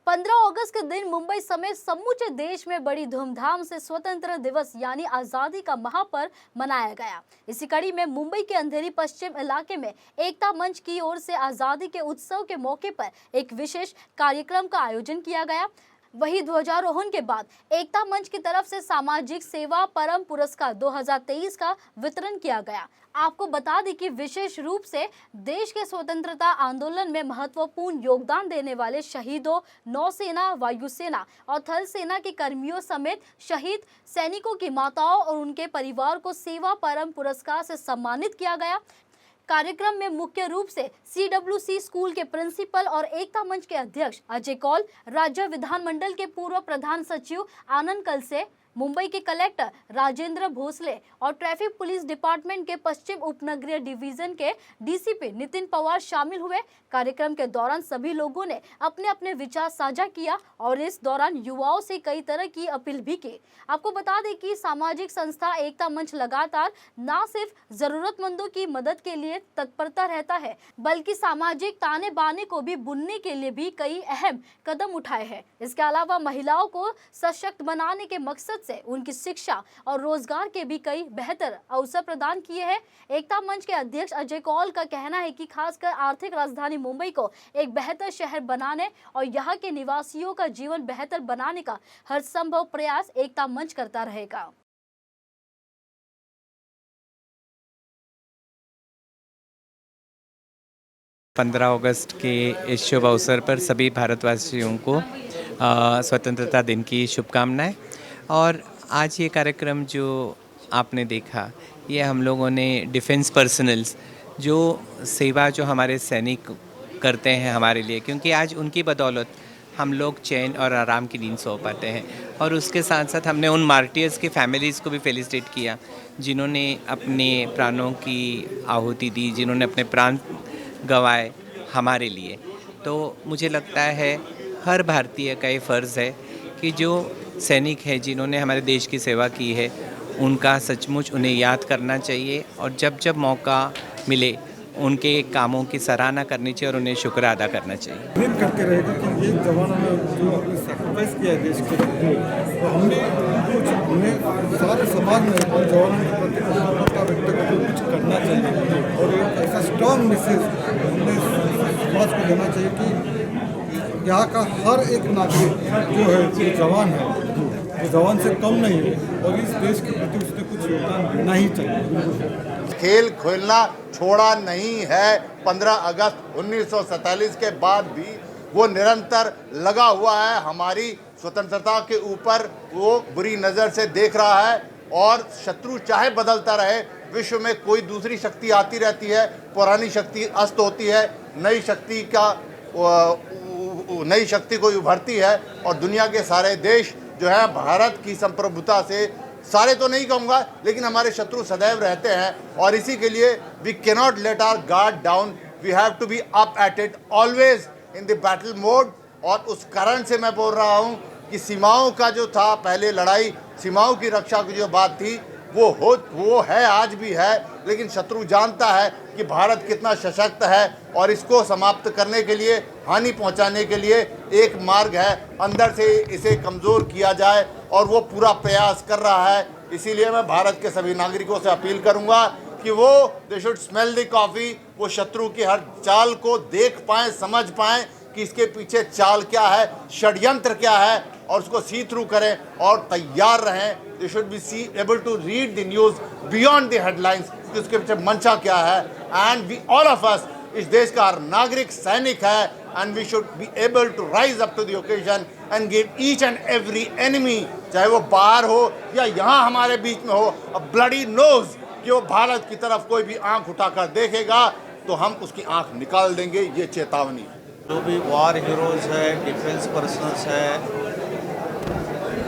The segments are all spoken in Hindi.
15 अगस्त के दिन मुंबई समेत समूचे देश में बड़ी धूमधाम से स्वतंत्रता दिवस यानी आजादी का महापर्व मनाया गया। इसी कड़ी में मुंबई के अंधेरी पश्चिम इलाके में एकता मंच की ओर से आजादी के उत्सव के मौके पर एक विशेष कार्यक्रम का आयोजन किया गया। वही ध्वजारोहण के बाद एकता मंच की तरफ से सामाजिक सेवा परम पुरस्कार 2023 का वितरण किया गया। आपको बता दें कि विशेष रूप से देश के स्वतंत्रता आंदोलन में महत्वपूर्ण योगदान देने वाले शहीदों, नौसेना, वायुसेना और थल सेना के कर्मियों समेत शहीद सैनिकों की माताओं और उनके परिवार को सेवा परम पुरस्कार से सम्मानित किया गया। कार्यक्रम में मुख्य रूप से CWC स्कूल के प्रिंसिपल और एकता मंच के अध्यक्ष अजय कौल, राज्य विधानमंडल के पूर्व प्रधान सचिव आनंद कलसे, मुंबई के कलेक्टर राजेंद्र भोसले और ट्रैफिक पुलिस डिपार्टमेंट के पश्चिम उपनगरीय डिवीजन के DCP नितिन पवार शामिल हुए। कार्यक्रम के दौरान सभी लोगों ने अपने अपने विचार साझा किया और इस दौरान युवाओं से कई तरह की अपील भी की। आपको बता दें कि सामाजिक संस्था एकता मंच लगातार न सिर्फ जरूरतमंदों की मदद के लिए तत्परता रहता है, बल्कि सामाजिक ताने बाने को भी बुनने के लिए भी कई अहम कदम उठाए हैं। इसके अलावा महिलाओं को सशक्त बनाने के मकसद से उनकी शिक्षा और रोजगार के भी कई बेहतर अवसर प्रदान किए हैं। एकता मंच के अध्यक्ष अजय कौल का कहना है कि खासकर आर्थिक राजधानी मुंबई को एक बेहतर शहर बनाने और यहाँ के निवासियों का जीवन बेहतर बनाने का हर संभव प्रयास एकता मंच करता रहेगा। पंद्रह अगस्त के इस शुभ अवसर पर सभी भारतवासियों को स्वतंत्रता दिन की शुभकामनाएं। और आज ये कार्यक्रम जो आपने देखा, ये हम लोगों ने डिफेंस पर्सनल्स जो सेवा जो हमारे सैनिक करते हैं हमारे लिए, क्योंकि आज उनकी बदौलत हम लोग चैन और आराम की नींद सो पाते हैं। और उसके साथ साथ हमने उन मार्टियर्स की फैमिलीज़ को भी फेलिसिटेट किया जिन्होंने अपने प्राणों की आहुति दी, जिन्होंने अपने प्राण गंवाए हमारे लिए। तो मुझे लगता है हर भारतीय का ये फ़र्ज़ है कि जो सैनिक है जिन्होंने हमारे देश की सेवा की है, उनका सचमुच उन्हें याद करना चाहिए और जब जब मौका मिले उनके कामों की सराहना करनी चाहिए और उन्हें शुक्र अदा करना चाहिए। उम्मीद करते रहेगा कि ये जवानों ने जो अपने सैक्रिफाइस किया है देश के लिए, तो हमने कुछ उन्हें सारे समाज में जवानों के प्रति कृतज्ञता व्यक्त करके कुछ करना चाहिए और एक ऐसा स्ट्रॉन्ग मैसेज हमने समाज को देना चाहिए कि यहाँ का हर एक नागरिक जो है वो जवान है, वो जवान से कम नहीं है और इस देश के प्रति उसने कुछ योगदान देना ही चाहिए। खेल खेलना छोड़ा नहीं है। 15 अगस्त 1947 के बाद भी वो निरंतर लगा हुआ है, हमारी स्वतंत्रता के ऊपर वो बुरी नज़र से देख रहा है। और शत्रु चाहे बदलता रहे, विश्व में कोई दूसरी शक्ति आती रहती है, पुरानी शक्ति अस्त होती है, नई शक्ति कोई उभरती है। और दुनिया के सारे देश जो है भारत की संप्रभुता से, सारे तो नहीं कहूँगा, लेकिन हमारे शत्रु सदैव रहते हैं। और इसी के लिए we cannot let our guard down, we have to be up at it, always in the battle mode. और उस कारण से मैं बोल रहा हूँ कि सीमाओं का जो था पहले लड़ाई, सीमाओं की रक्षा की जो बात थी वो है, आज भी है। लेकिन शत्रु जानता है कि भारत कितना सशक्त है और इसको समाप्त करने के लिए, हानि पहुंचाने के लिए एक मार्ग है, अंदर से इसे कमज़ोर किया जाए और वो पूरा प्रयास कर रहा है। इसीलिए मैं भारत के सभी नागरिकों से अपील करूंगा कि वो they should smell the coffee, वो शत्रु की हर चाल को देख पाएँ, समझ पाएँ कि इसके पीछे चाल क्या है, षड्यंत्र क्या है, और उसको सी थ्रू करें और तैयार रहें। They should be able to read the news beyond the headlines कि उसके पीछे मंशा क्या है। And we all of us, इस देश का हर नागरिक सैनिक है, and we should be able to rise up to the occasion and give each and every enemy, चाहे वो बाहर हो या यहाँ हमारे बीच में हो, अ ब्लडी नोज कि वो भारत की तरफ कोई भी आंख उठाकर देखेगा तो हम उसकी आंख निकाल देंगे। ये चेतावनी है। जो भी वॉर हीरोज़ है, डिफेंस पर्सनल्स है,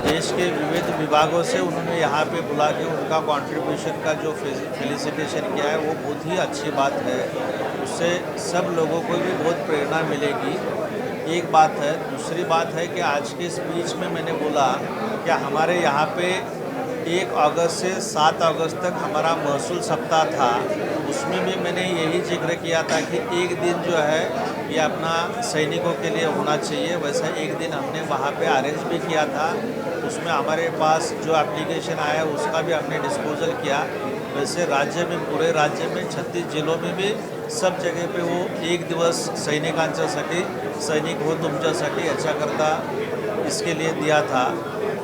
देश के विविध विभागों से उन्होंने यहाँ पे बुला के उनका कंट्रीब्यूशन का जो फेलिसिटेशन किया है वो बहुत ही अच्छी बात है। उससे सब लोगों को भी बहुत प्रेरणा मिलेगी, एक बात है। दूसरी बात है कि आज के स्पीच में मैंने बोला कि हमारे यहाँ पे 1 अगस्त से 7 अगस्त तक हमारा महसूल सप्ताह था। उसमें भी मैंने यही जिक्र किया था कि एक दिन जो है ये अपना सैनिकों के लिए होना चाहिए। वैसा एक दिन हमने वहाँ पे अरेंज भी किया था, उसमें हमारे पास जो एप्लीकेशन आया उसका भी हमने डिस्पोजल किया। वैसे राज्य में, पूरे राज्य में 36 जिलों में भी सब जगह पे वो एक दिवस सैनिकांच्यासाठी, सैनिक हो तुमच्यासाठी याच्याकरता इसके लिए दिया था।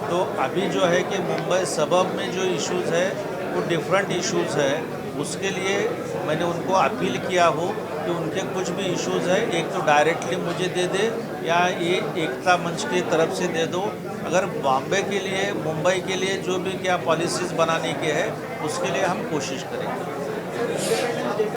तो अभी जो है कि मुंबई सबब में जो इश्यूज़ है वो डिफरेंट इश्यूज़ है, उसके लिए मैंने उनको अपील किया हो कि उनके कुछ भी इश्यूज़ है एक तो डायरेक्टली मुझे दे दे या ये एकता मंच की तरफ से दे दो। अगर बॉम्बे के लिए, मुंबई के लिए जो भी क्या पॉलिसीज़ बनाने के है उसके लिए हम कोशिश करेंगे।